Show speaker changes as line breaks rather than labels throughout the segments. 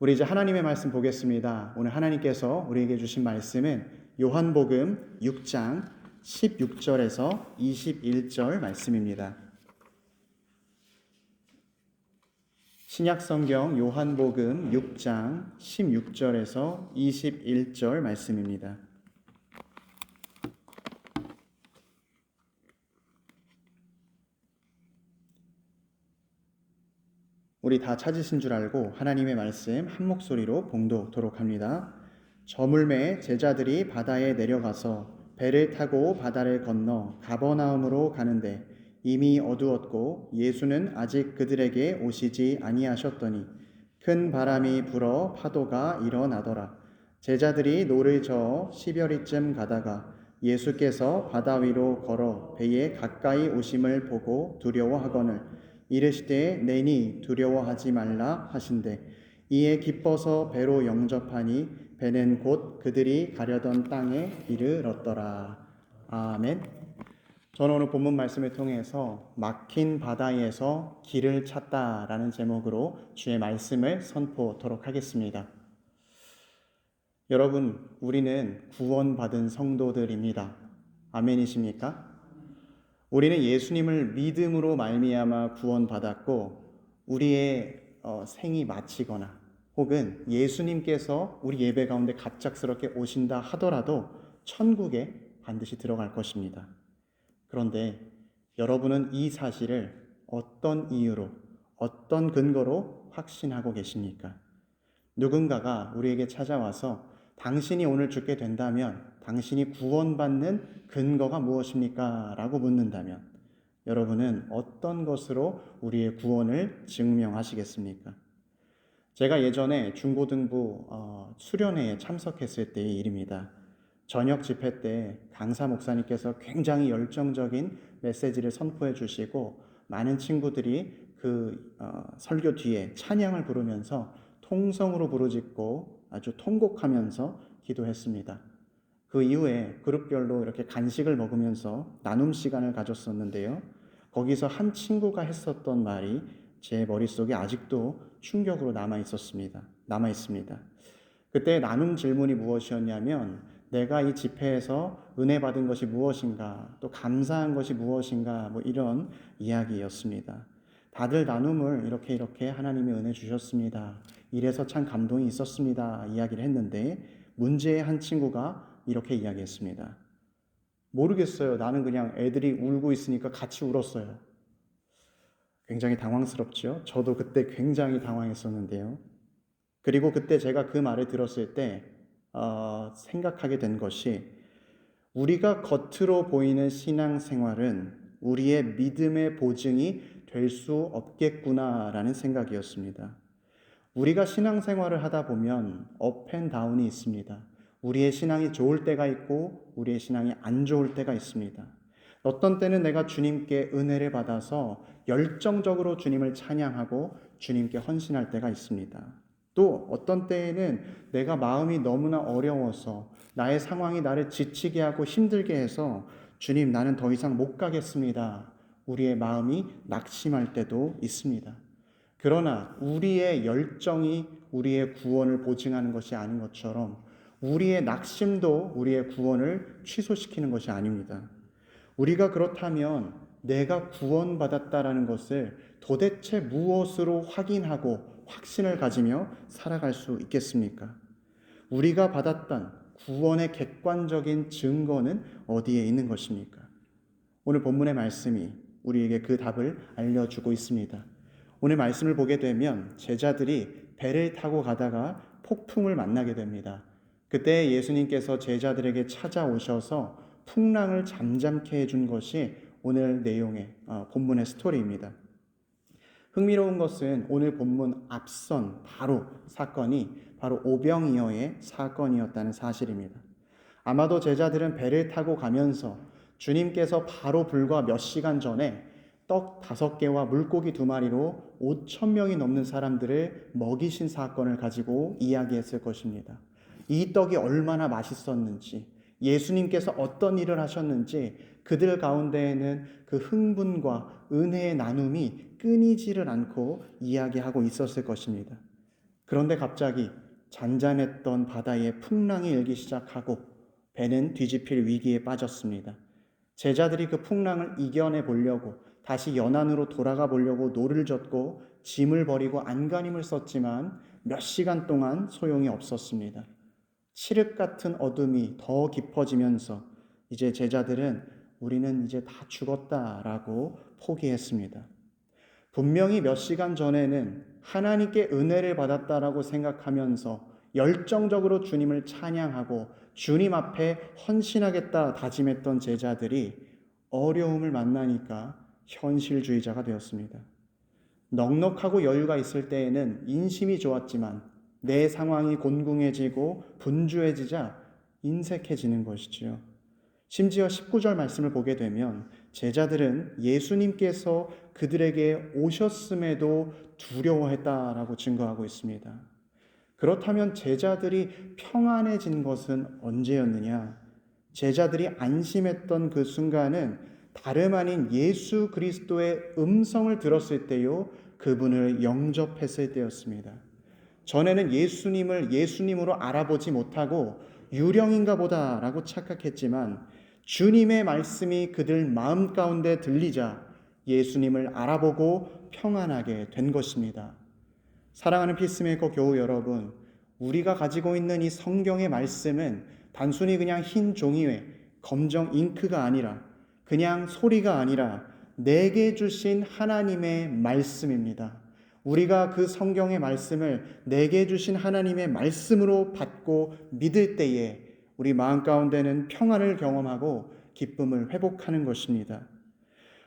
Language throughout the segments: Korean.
우리 이제 하나님의 말씀 보겠습니다. 오늘 하나님께서 우리에게 주신 말씀은 요한복음 6장 16절에서 21절 말씀입니다. 신약성경 요한복음 6장 16절에서 21절 말씀입니다. 우리 다 찾으신 줄 알고 하나님의 말씀 한 목소리로 봉독토록 합니다. 저물매 제자들이 바다에 내려가서 배를 타고 바다를 건너 가버나움으로 가는데 이미 어두웠고 예수는 아직 그들에게 오시지 아니하셨더니 큰 바람이 불어 파도가 일어나더라. 제자들이 노를 저어 시별이쯤 가다가 예수께서 바다 위로 걸어 배에 가까이 오심을 보고 두려워하거늘 이르시되 내니 두려워하지 말라 하신대 이에 기뻐서 배로 영접하니 배는 곧 그들이 가려던 땅에 이르렀더라. 아멘. 저는 오늘 본문 말씀을 통해서 막힌 바다에서 길을 찾다라는 제목으로 주의 말씀을 선포하도록 하겠습니다. 여러분, 우리는 구원받은 성도들입니다. 아멘이십니까? 우리는 예수님을 믿음으로 말미암아 구원받았고 우리의 생이 마치거나 혹은 예수님께서 우리 예배 가운데 갑작스럽게 오신다 하더라도 천국에 반드시 들어갈 것입니다. 그런데 여러분은 이 사실을 어떤 이유로, 어떤 근거로 확신하고 계십니까? 누군가가 우리에게 찾아와서 당신이 오늘 죽게 된다면 당신이 구원받는 근거가 무엇입니까? 라고 묻는다면 여러분은 어떤 것으로 우리의 구원을 증명하시겠습니까? 제가 예전에 중고등부 수련회에 참석했을 때의 일입니다. 저녁 집회 때 강사 목사님께서 굉장히 열정적인 메시지를 선포해 주시고 많은 친구들이 그 설교 뒤에 찬양을 부르면서 통성으로 부르짖고 아주 통곡하면서 기도했습니다. 그 이후에 그룹별로 이렇게 간식을 먹으면서 나눔 시간을 가졌었는데요. 거기서 한 친구가 했었던 말이 제 머릿속에 아직도 충격으로 남아 있습니다. 그때 나눔 질문이 무엇이었냐면 내가 이 집회에서 은혜 받은 것이 무엇인가, 또 감사한 것이 무엇인가, 뭐 이런 이야기였습니다. 다들 나눔을 이렇게 하나님이 은혜 주셨습니다. 이래서 참 감동이 있었습니다. 이야기를 했는데 문제의 한 친구가 이렇게 이야기했습니다. 모르겠어요. 나는 그냥 애들이 울고 있으니까 같이 울었어요. 굉장히 당황스럽죠. 저도 그때 굉장히 당황했었는데요. 그리고 그때 제가 그 말을 들었을 때 생각하게 된 것이 우리가 겉으로 보이는 신앙생활은 우리의 믿음의 보증이 될 수 없겠구나라는 생각이었습니다. 우리가 신앙생활을 하다 보면 업앤다운이 있습니다. 우리의 신앙이 좋을 때가 있고 우리의 신앙이 안 좋을 때가 있습니다. 어떤 때는 내가 주님께 은혜를 받아서 열정적으로 주님을 찬양하고 주님께 헌신할 때가 있습니다. 또 어떤 때에는 내가 마음이 너무나 어려워서 나의 상황이 나를 지치게 하고 힘들게 해서 주님 나는 더 이상 못 가겠습니다. 우리의 마음이 낙심할 때도 있습니다. 그러나 우리의 열정이 우리의 구원을 보증하는 것이 아닌 것처럼 우리의 낙심도 우리의 구원을 취소시키는 것이 아닙니다. 우리가 그렇다면 내가 구원받았다라는 것을 도대체 무엇으로 확인하고 확신을 가지며 살아갈 수 있겠습니까? 우리가 받았던 구원의 객관적인 증거는 어디에 있는 것입니까? 오늘 본문의 말씀이 우리에게 그 답을 알려주고 있습니다. 오늘 말씀을 보게 되면 제자들이 배를 타고 가다가 폭풍을 만나게 됩니다. 그때 예수님께서 제자들에게 찾아오셔서 풍랑을 잠잠케 해준 것이 오늘 내용의 본문의 스토리입니다. 흥미로운 것은 오늘 본문 앞선 사건이 바로 오병이어의 사건이었다는 사실입니다. 아마도 제자들은 배를 타고 가면서 주님께서 바로 불과 몇 시간 전에 떡 5개와 물고기 2마리로 5,000명이 넘는 사람들을 먹이신 사건을 가지고 이야기했을 것입니다. 이 떡이 얼마나 맛있었는지, 예수님께서 어떤 일을 하셨는지 그들 가운데에는 그 흥분과 은혜의 나눔이 끊이지를 않고 이야기하고 있었을 것입니다. 그런데 갑자기 잔잔했던 바다에 풍랑이 일기 시작하고 배는 뒤집힐 위기에 빠졌습니다. 제자들이 그 풍랑을 이겨내 보려고 다시 연안으로 돌아가 보려고 노를 젓고 짐을 버리고 안간힘을 썼지만 몇 시간 동안 소용이 없었습니다. 칠흑 같은 어둠이 더 깊어지면서 이제 제자들은 우리는 이제 다 죽었다라고 포기했습니다. 분명히 몇 시간 전에는 하나님께 은혜를 받았다라고 생각하면서 열정적으로 주님을 찬양하고 주님 앞에 헌신하겠다 다짐했던 제자들이 어려움을 만나니까 현실주의자가 되었습니다. 넉넉하고 여유가 있을 때에는 인심이 좋았지만 내 상황이 곤궁해지고 분주해지자 인색해지는 것이지요. 심지어 19절 말씀을 보게 되면 제자들은 예수님께서 그들에게 오셨음에도 두려워했다라고 증거하고 있습니다. 그렇다면 제자들이 평안해진 것은 언제였느냐? 제자들이 안심했던 그 순간은 다름 아닌 예수 그리스도의 음성을 들었을 때요, 그분을 영접했을 때였습니다. 전에는 예수님을 예수님으로 알아보지 못하고 유령인가 보다라고 착각했지만 주님의 말씀이 그들 마음 가운데 들리자 예수님을 알아보고 평안하게 된 것입니다. 사랑하는 피스메이커 교우 여러분, 우리가 가지고 있는 이 성경의 말씀은 단순히 그냥 흰 종이에 검정 잉크가 아니라 그냥 소리가 아니라 내게 주신 하나님의 말씀입니다. 우리가 그 성경의 말씀을 내게 주신 하나님의 말씀으로 받고 믿을 때에 우리 마음 가운데는 평안을 경험하고 기쁨을 회복하는 것입니다.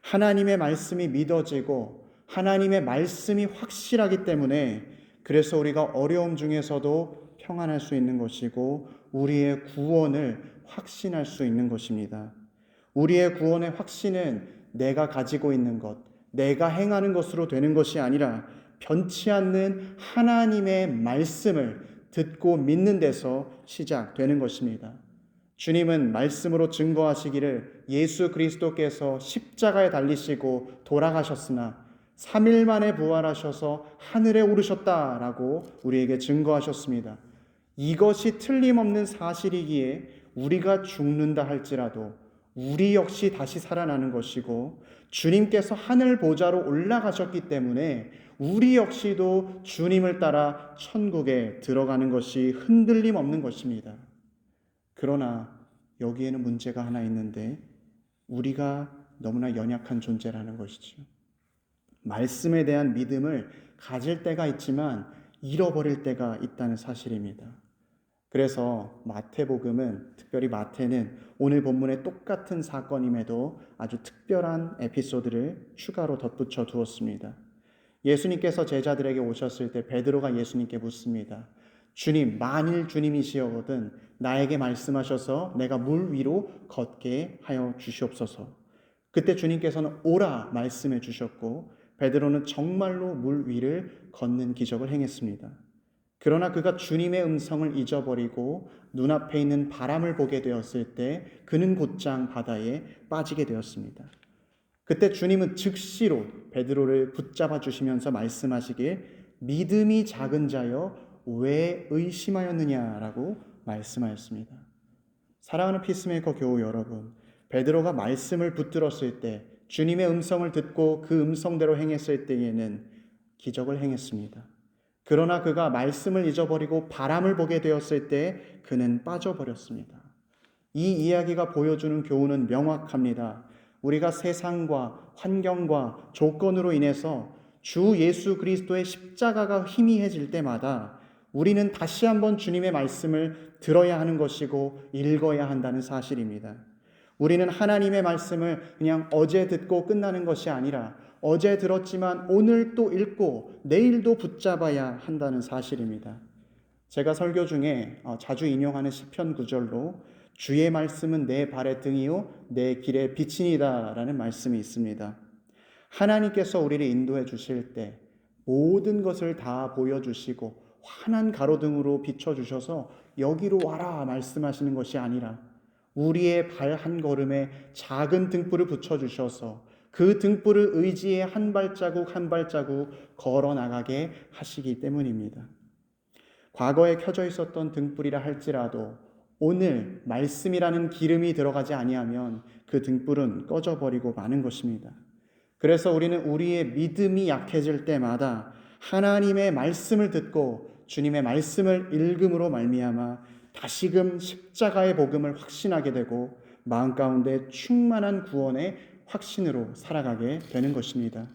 하나님의 말씀이 믿어지고 하나님의 말씀이 확실하기 때문에 그래서 우리가 어려움 중에서도 평안할 수 있는 것이고 우리의 구원을 확신할 수 있는 것입니다. 우리의 구원의 확신은 내가 가지고 있는 것, 내가 행하는 것으로 되는 것이 아니라 변치 않는 하나님의 말씀을 듣고 믿는 데서 시작되는 것입니다. 주님은 말씀으로 증거하시기를 예수 그리스도께서 십자가에 달리시고 돌아가셨으나 3일 만에 부활하셔서 하늘에 오르셨다라고 우리에게 증거하셨습니다. 이것이 틀림없는 사실이기에 우리가 죽는다 할지라도 우리 역시 다시 살아나는 것이고 주님께서 하늘 보좌로 올라가셨기 때문에 우리 역시도 주님을 따라 천국에 들어가는 것이 흔들림 없는 것입니다. 그러나 여기에는 문제가 하나 있는데 우리가 너무나 연약한 존재라는 것이죠. 말씀에 대한 믿음을 가질 때가 있지만 잃어버릴 때가 있다는 사실입니다. 그래서 마태복음은, 특별히 마태는 오늘 본문의 똑같은 사건임에도 아주 특별한 에피소드를 추가로 덧붙여 두었습니다. 예수님께서 제자들에게 오셨을 때 베드로가 예수님께 묻습니다. 주님, 만일 주님이시거든 나에게 말씀하셔서 내가 물 위로 걷게 하여 주시옵소서. 그때 주님께서는 오라 말씀해 주셨고 베드로는 정말로 물 위를 걷는 기적을 행했습니다. 그러나 그가 주님의 음성을 잊어버리고 눈앞에 있는 바람을 보게 되었을 때 그는 곧장 바다에 빠지게 되었습니다. 그때 주님은 즉시로 베드로를 붙잡아 주시면서 말씀하시길 믿음이 작은 자여 왜 의심하였느냐라고 말씀하였습니다. 사랑하는 피스메이커 교우 여러분, 베드로가 말씀을 붙들었을 때 주님의 음성을 듣고 그 음성대로 행했을 때에는 기적을 행했습니다. 그러나 그가 말씀을 잊어버리고 바람을 보게 되었을 때 그는 빠져버렸습니다. 이 이야기가 보여주는 교훈은 명확합니다. 우리가 세상과 환경과 조건으로 인해서 주 예수 그리스도의 십자가가 희미해질 때마다 우리는 다시 한번 주님의 말씀을 들어야 하는 것이고 읽어야 한다는 사실입니다. 우리는 하나님의 말씀을 그냥 어제 듣고 끝나는 것이 아니라 어제 들었지만 오늘 또 읽고 내일도 붙잡아야 한다는 사실입니다. 제가 설교 중에 자주 인용하는 시편 구절로 주의 말씀은 내 발의 등이요 내 길의 빛이니이다 라는 말씀이 있습니다. 하나님께서 우리를 인도해 주실 때 모든 것을 다 보여주시고 환한 가로등으로 비춰주셔서 여기로 와라 말씀하시는 것이 아니라 우리의 발 한 걸음에 작은 등불을 붙여주셔서 그 등불을 의지해 한 발자국 한 발자국 걸어 나가게 하시기 때문입니다. 과거에 켜져 있었던 등불이라 할지라도 오늘 말씀이라는 기름이 들어가지 아니하면 그 등불은 꺼져버리고 마는 것입니다. 그래서 우리는 우리의 믿음이 약해질 때마다 하나님의 말씀을 듣고 주님의 말씀을 읽음으로 말미암아 다시금 십자가의 복음을 확신하게 되고 마음 가운데 충만한 구원의 확신으로 살아가게 되는 것입니다.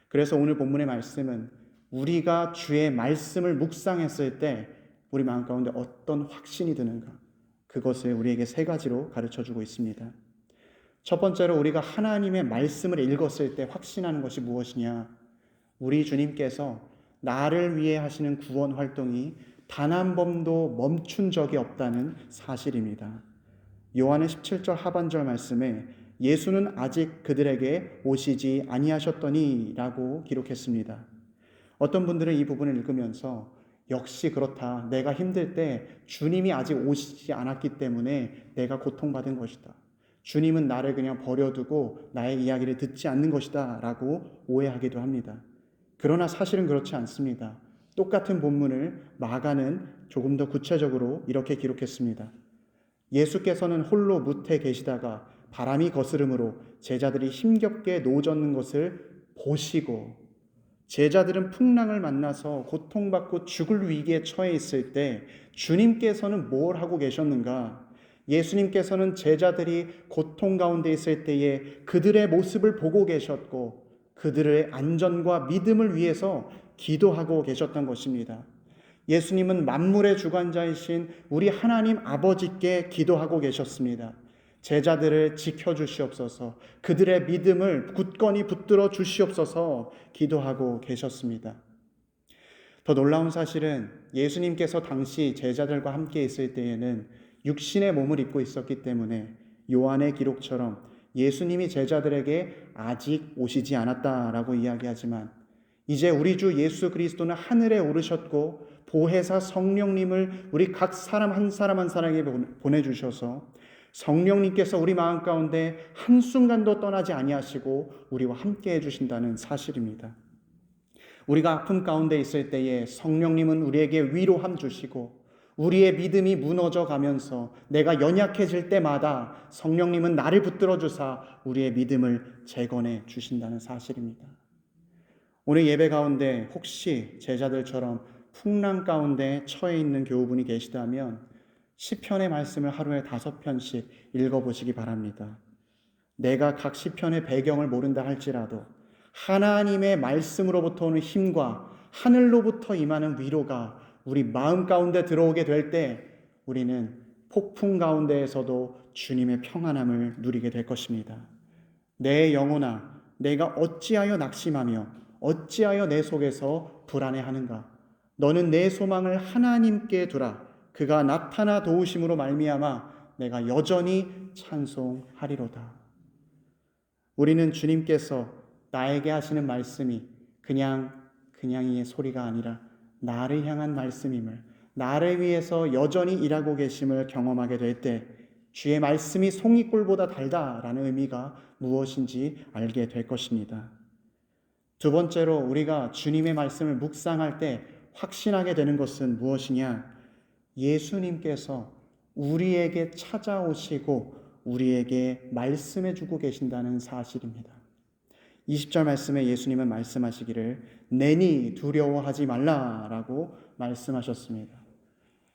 그래서 오늘 본문의 말씀은 우리가 주의 말씀을 묵상했을 때 우리 마음 가운데 어떤 확신이 드는가, 그것을 우리에게 세 가지로 가르쳐주고 있습니다. 첫 번째로 우리가 하나님의 말씀을 읽었을 때 확신하는 것이 무엇이냐? 우리 주님께서 나를 위해 하시는 구원 활동이 단 한 번도 멈춘 적이 없다는 사실입니다. 요한의 17절 하반절 말씀에 예수는 아직 그들에게 오시지 아니하셨더니 라고 기록했습니다. 어떤 분들은 이 부분을 읽으면서 역시 그렇다, 내가 힘들 때 주님이 아직 오시지 않았기 때문에 내가 고통받은 것이다, 주님은 나를 그냥 버려두고 나의 이야기를 듣지 않는 것이다 라고 오해하기도 합니다. 그러나 사실은 그렇지 않습니다. 똑같은 본문을 마가는 조금 더 구체적으로 이렇게 기록했습니다. 예수께서는 홀로 무태 계시다가 바람이 거스름으로 제자들이 힘겹게 노젓는 것을 보시고, 제자들은 풍랑을 만나서 고통받고 죽을 위기에 처해 있을 때 주님께서는 뭘 하고 계셨는가? 예수님께서는 제자들이 고통 가운데 있을 때에 그들의 모습을 보고 계셨고 그들의 안전과 믿음을 위해서 기도하고 계셨던 것입니다. 예수님은 만물의 주관자이신 우리 하나님 아버지께 기도하고 계셨습니다. 제자들을 지켜주시옵소서, 그들의 믿음을 굳건히 붙들어 주시옵소서 기도하고 계셨습니다. 더 놀라운 사실은 예수님께서 당시 제자들과 함께 있을 때에는 육신의 몸을 입고 있었기 때문에 요한의 기록처럼 예수님이 제자들에게 아직 오시지 않았다라고 이야기하지만 이제 우리 주 예수 그리스도는 하늘에 오르셨고 보혜사 성령님을 우리 각 사람 한 사람 한 사람에게 보내주셔서 성령님께서 우리 마음 가운데 한순간도 떠나지 아니하시고 우리와 함께 해주신다는 사실입니다. 우리가 아픔 가운데 있을 때에 성령님은 우리에게 위로함 주시고 우리의 믿음이 무너져 가면서 내가 연약해질 때마다 성령님은 나를 붙들어 주사 우리의 믿음을 재건해 주신다는 사실입니다. 오늘 예배 가운데 혹시 제자들처럼 풍랑 가운데 처해 있는 교우분이 계시다면 시편의 말씀을 하루에 5편씩 읽어보시기 바랍니다. 내가 각 시편의 배경을 모른다 할지라도 하나님의 말씀으로부터 오는 힘과 하늘로부터 임하는 위로가 우리 마음 가운데 들어오게 될 때 우리는 폭풍 가운데에서도 주님의 평안함을 누리게 될 것입니다. 내 영혼아, 내가 어찌하여 낙심하며 어찌하여 내 속에서 불안해하는가? 너는 내 소망을 하나님께 두라. 그가 나타나 도우심으로 말미암아 내가 여전히 찬송하리로다. 우리는 주님께서 나에게 하시는 말씀이 그냥의 소리가 아니라 나를 향한 말씀임을, 나를 위해서 여전히 일하고 계심을 경험하게 될 때 주의 말씀이 송이꿀보다 달다라는 의미가 무엇인지 알게 될 것입니다. 두 번째로 우리가 주님의 말씀을 묵상할 때 확신하게 되는 것은 무엇이냐? 예수님께서 우리에게 찾아오시고 우리에게 말씀해 주고 계신다는 사실입니다. 20절 말씀에 예수님은 말씀하시기를 내니 두려워하지 말라라고 말씀하셨습니다.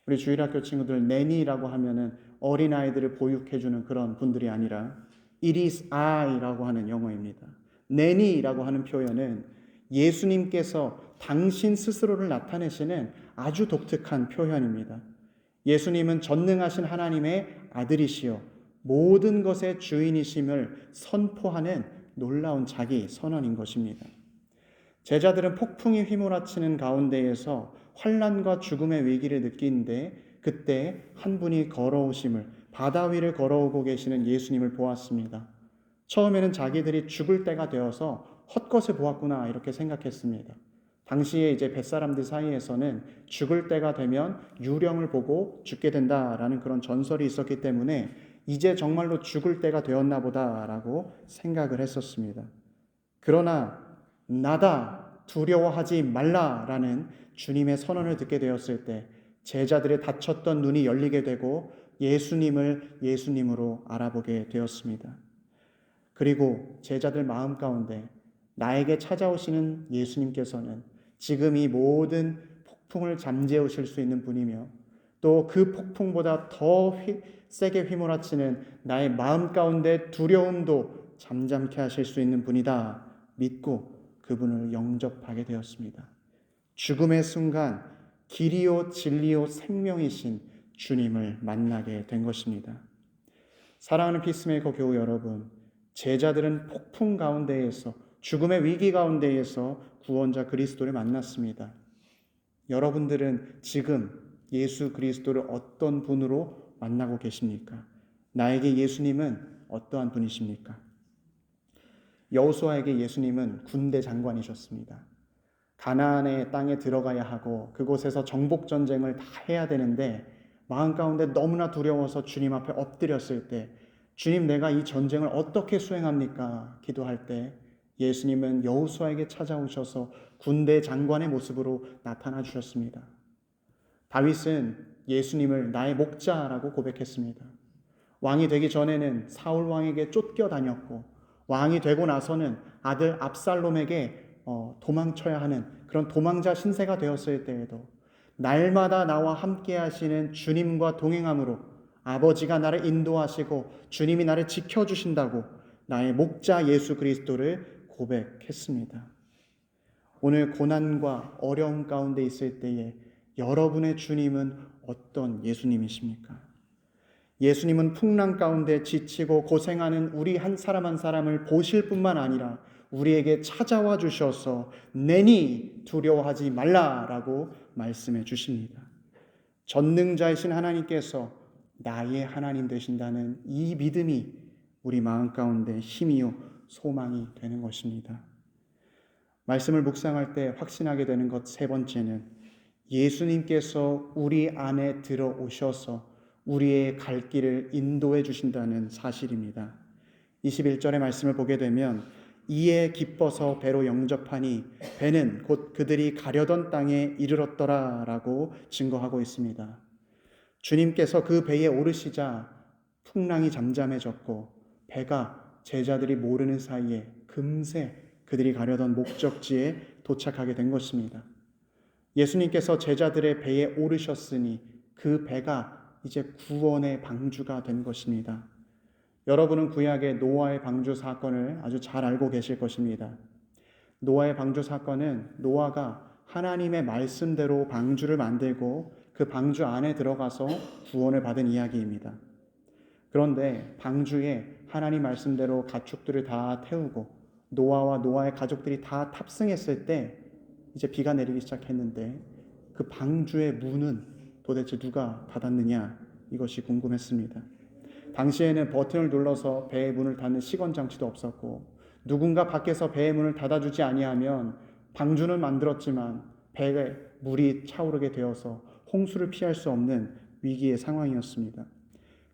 우리 주일학교 친구들 내니라고 하면은 어린아이들을 보육해주는 그런 분들이 아니라 It is I라고 하는 영어입니다. 내니라고 하는 표현은 예수님께서 당신 스스로를 나타내시는 아주 독특한 표현입니다. 예수님은 전능하신 하나님의 아들이시여 모든 것의 주인이심을 선포하는 놀라운 자기 선언인 것입니다. 제자들은 폭풍이 휘몰아치는 가운데에서 환난과 죽음의 위기를 느끼는데 그때 한 분이 걸어오심을, 바다 위를 걸어오고 계시는 예수님을 보았습니다. 처음에는 자기들이 죽을 때가 되어서 헛것을 보았구나 이렇게 생각했습니다. 당시에 이제 뱃사람들 사이에서는 죽을 때가 되면 유령을 보고 죽게 된다라는 그런 전설이 있었기 때문에 이제 정말로 죽을 때가 되었나 보다라고 생각을 했었습니다. 그러나 나다 두려워하지 말라라는 주님의 선언을 듣게 되었을 때 제자들의 닫혔던 눈이 열리게 되고 예수님을 예수님으로 알아보게 되었습니다. 그리고 제자들 마음 가운데 나에게 찾아오시는 예수님께서는 지금 이 모든 폭풍을 잠재우실 수 있는 분이며 또 그 폭풍보다 더 세게 휘몰아치는 나의 마음 가운데 두려움도 잠잠케 하실 수 있는 분이다 믿고 그분을 영접하게 되었습니다. 죽음의 순간 길이요 진리요 생명이신 주님을 만나게 된 것입니다. 사랑하는 피스메이커 교우 여러분, 제자들은 폭풍 가운데에서 죽음의 위기 가운데에서 구원자 그리스도를 만났습니다. 여러분들은 지금 예수 그리스도를 어떤 분으로 만나고 계십니까? 나에게 예수님은 어떠한 분이십니까? 여호수아에게 예수님은 군대 장관이셨습니다. 가나안의 땅에 들어가야 하고 그곳에서 정복 전쟁을 다 해야 되는데 마음 가운데 너무나 두려워서 주님 앞에 엎드렸을 때 주님 내가 이 전쟁을 어떻게 수행합니까? 기도할 때 예수님은 여호수아에게 찾아오셔서 군대 장관의 모습으로 나타나 주셨습니다. 다윗은 예수님을 나의 목자라고 고백했습니다. 왕이 되기 전에는 사울 왕에게 쫓겨다녔고 왕이 되고 나서는 아들 압살롬에게 도망쳐야 하는 그런 도망자 신세가 되었을 때에도 날마다 나와 함께 하시는 주님과 동행함으로 아버지가 나를 인도하시고 주님이 나를 지켜주신다고 나의 목자 예수 그리스도를 고백했습니다. 오늘 고난과 어려움 가운데 있을 때에 여러분의 주님은 어떤 예수님이십니까? 예수님은 풍랑 가운데 지치고 고생하는 우리 한 사람 한 사람을 보실 뿐만 아니라 우리에게 찾아와 주셔서 내니 두려워하지 말라라고 말씀해 주십니다. 전능자이신 하나님께서 나의 하나님 되신다는 이 믿음이 우리 마음 가운데 힘이요 소망이 되는 것입니다. 말씀을 묵상할 때 확신하게 되는 것 세 번째는 예수님께서 우리 안에 들어오셔서 우리의 갈 길을 인도해 주신다는 사실입니다. 21절의 말씀을 보게 되면 이에 기뻐서 배로 영접하니 배는 곧 그들이 가려던 땅에 이르렀더라 라고 증거하고 있습니다. 주님께서 그 배에 오르시자 풍랑이 잠잠해졌고 배가 제자들이 모르는 사이에 금세 그들이 가려던 목적지에 도착하게 된 것입니다. 예수님께서 제자들의 배에 오르셨으니 그 배가 이제 구원의 방주가 된 것입니다. 여러분은 구약의 노아의 방주 사건을 아주 잘 알고 계실 것입니다. 노아의 방주 사건은 노아가 하나님의 말씀대로 방주를 만들고 그 방주 안에 들어가서 구원을 받은 이야기입니다. 그런데 방주에 하나님 말씀대로 가축들을 다 태우고 노아와 노아의 가족들이 다 탑승했을 때 이제 비가 내리기 시작했는데 그 방주의 문은 도대체 누가 닫았느냐 이것이 궁금했습니다. 당시에는 버튼을 눌러서 배의 문을 닫는 시건 장치도 없었고 누군가 밖에서 배의 문을 닫아주지 아니하면 방주는 만들었지만 배에 물이 차오르게 되어서 홍수를 피할 수 없는 위기의 상황이었습니다.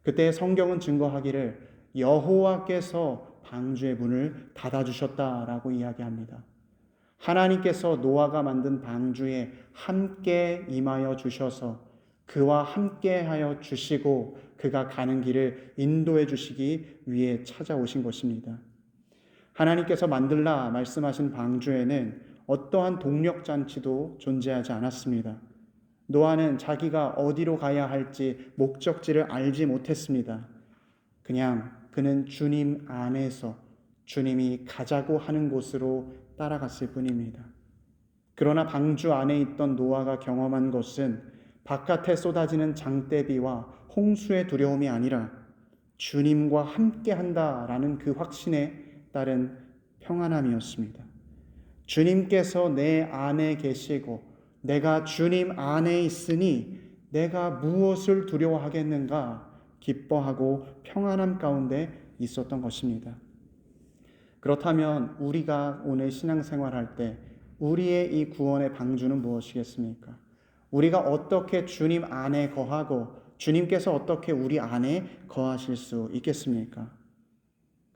그때 성경은 증거하기를 여호와께서 방주의 문을 닫아주셨다라고 이야기합니다. 하나님께서 노아가 만든 방주에 함께 임하여 주셔서 그와 함께하여 주시고 그가 가는 길을 인도해 주시기 위해 찾아오신 것입니다. 하나님께서 만들라 말씀하신 방주에는 어떠한 동력장치도 존재하지 않았습니다. 노아는 자기가 어디로 가야 할지 목적지를 알지 못했습니다. 그는 주님 안에서 주님이 가자고 하는 곳으로 따라갔을 뿐입니다. 그러나 방주 안에 있던 노아가 경험한 것은 바깥에 쏟아지는 장대비와 홍수의 두려움이 아니라 주님과 함께 한다라는 그 확신에 따른 평안함이었습니다. 주님께서 내 안에 계시고 내가 주님 안에 있으니 내가 무엇을 두려워하겠는가 기뻐하고 평안함 가운데 있었던 것입니다. 그렇다면 우리가 오늘 신앙생활할 때 우리의 이 구원의 방주는 무엇이겠습니까? 우리가 어떻게 주님 안에 거하고 주님께서 어떻게 우리 안에 거하실 수 있겠습니까?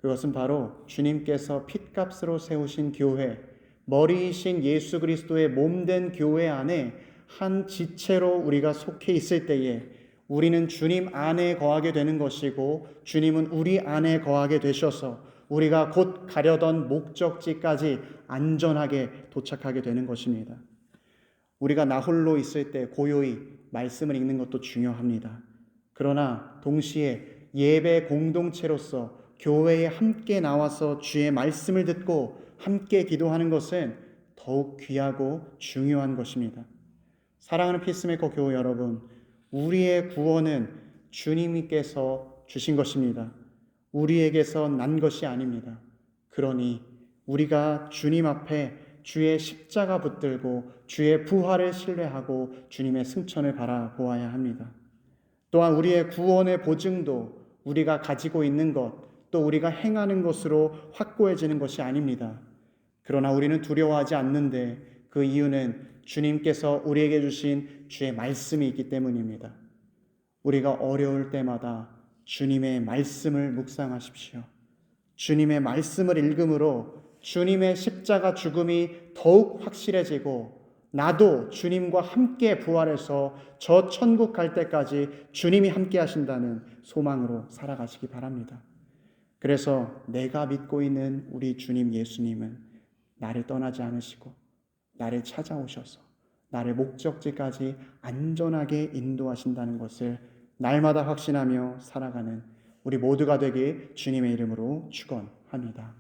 그것은 바로 주님께서 핏값으로 세우신 교회, 머리이신 예수 그리스도의 몸된 교회 안에 한 지체로 우리가 속해 있을 때에 우리는 주님 안에 거하게 되는 것이고, 주님은 우리 안에 거하게 되셔서 우리가 곧 가려던 목적지까지 안전하게 도착하게 되는 것입니다. 우리가 나 홀로 있을 때 고요히 말씀을 읽는 것도 중요합니다. 그러나 동시에 예배 공동체로서 교회에 함께 나와서 주의 말씀을 듣고 함께 기도하는 것은 더욱 귀하고 중요한 것입니다. 사랑하는 피스메이커 교회 여러분, 우리의 구원은 주님께서 주신 것입니다. 우리에게서 난 것이 아닙니다. 그러니 우리가 주님 앞에 주의 십자가 붙들고 주의 부활을 신뢰하고 주님의 승천을 바라보아야 합니다. 또한 우리의 구원의 보증도 우리가 가지고 있는 것, 또 우리가 행하는 것으로 확고해지는 것이 아닙니다. 그러나 우리는 두려워하지 않는데 그 이유는 주님께서 우리에게 주신 주의 말씀이 있기 때문입니다. 우리가 어려울 때마다 주님의 말씀을 묵상하십시오. 주님의 말씀을 읽음으로 주님의 십자가 죽음이 더욱 확실해지고, 나도 주님과 함께 부활해서 저 천국 갈 때까지 주님이 함께 하신다는 소망으로 살아가시기 바랍니다. 그래서 내가 믿고 있는 우리 주님 예수님은 나를 떠나지 않으시고 나를 찾아오셔서 나를 목적지까지 안전하게 인도하신다는 것을 날마다 확신하며 살아가는 우리 모두가 되길 주님의 이름으로 축원합니다.